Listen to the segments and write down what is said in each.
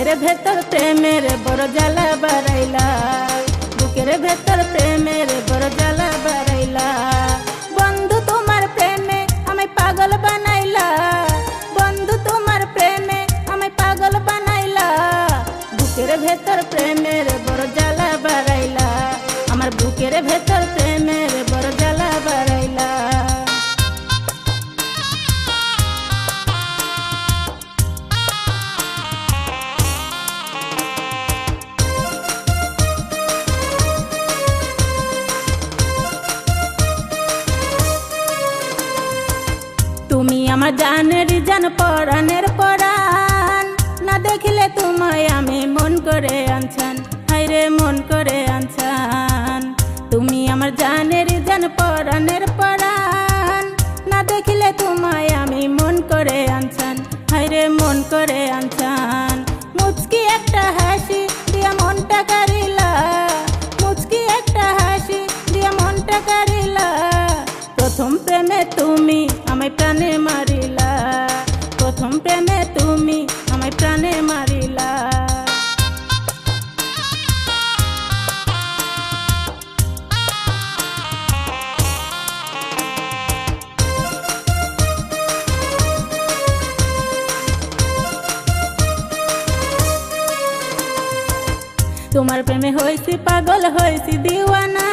বুকের ভেতর প্রেমের বড় জ্বালা বাড়াইলা, বুকের ভেতর প্রেমের বড় জ্বালা বাড়াইলা। বন্ধু তোমার প্রেমে আমায় পাগল বানাইলা, বন্ধু তোমার প্রেমে আমায় পাগল বানাইলা। বুকের ভেতর প্রেমের বড় জ্বালা বাড়াইলা, আমার বুকের ভেতর প্রেমের বড় জ্বালা বাড়াইলা। তুমি আমার জানের জান, পরাণের পরাণ, না দেখিলে তোমায় আমি মন করে আনছান, হায়রে মন করে আনছান। তুমি আমার জানের জান, পরাণের পরাণ, না দেখিলে তোমায় আমি মন করে আনছান, হায়রে মন করে আনছান। মুচকি একটা হাসি দিয়া মনটা কারিলা, মুচকি একটা হাসি দিয়া মনটা কারিলা। প্রথম প্রেমে তুমি আমায় প্রাণে মারিলা, প্রথম প্রেমে তুমি আমায় প্রাণে মারিলা। তোমার প্রেমে হয়েছি পাগল, হয়েছি দিওয়ানা,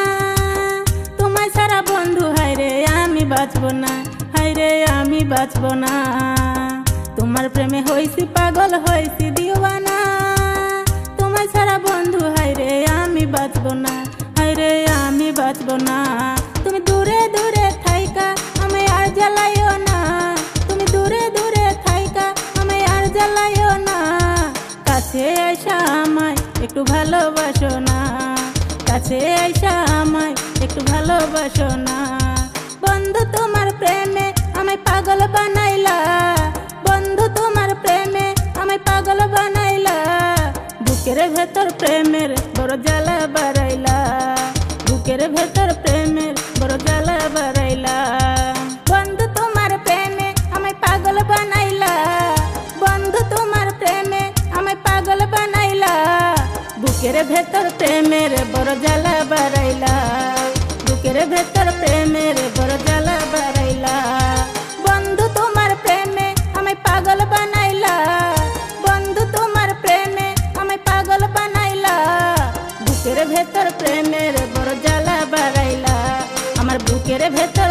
তোমায় সারা বন্ধু হায়রে আমি বাঁচব না, হায়রে আমি বাঁচব না। তোমার প্রেমে হয়েছি পাগল, হয়েছি দিওয়ানা, তোমায় সারা বন্ধু হায়রে আমি বাঁচব না, হায়রে আমি বাঁচব না। তুমি দূরে দূরে থাইকা আমায় আর জ্বালাইও না, তুমি দূরে দূরে থাইকা আমায় আর জ্বালাইও না। কাছে আইসা আমায় একটু ভালোবাসো না, কাছে আইসা আমায় একটু ভালোবাসো না। বন্ধু তোমার প্রেমে আমায় পাগল বানাইলা, বন্ধু তোমার প্রেমে আমায় পাগল বানাইলা। বুকের ভেতর প্রেমের বড় জ্বালা বাড়াইলা, বুকের ভেতর প্রেমের বড় জ্বালা বাড়াইলা। বন্ধু তোমার প্রেমে আমায় পাগল বানাইলা, বন্ধু তোমার প্রেমে আমায় পাগল বানাইলা। বুকের ভেতর প্রেমের বড় জ্বালা বাড়াইলা, বুকের ভেতর প্রেমের বড় জ্বালা বাড়াইলা। বন্ধু তোমার প্রেমে আমায় পাগল বানাইলা, বন্ধু তোমার প্রেমে আমায় পাগল বানাইলা। বুকের ভেতর প্রেমের বড় জ্বালা বাড়াইলা, আমার বুকের ভেতর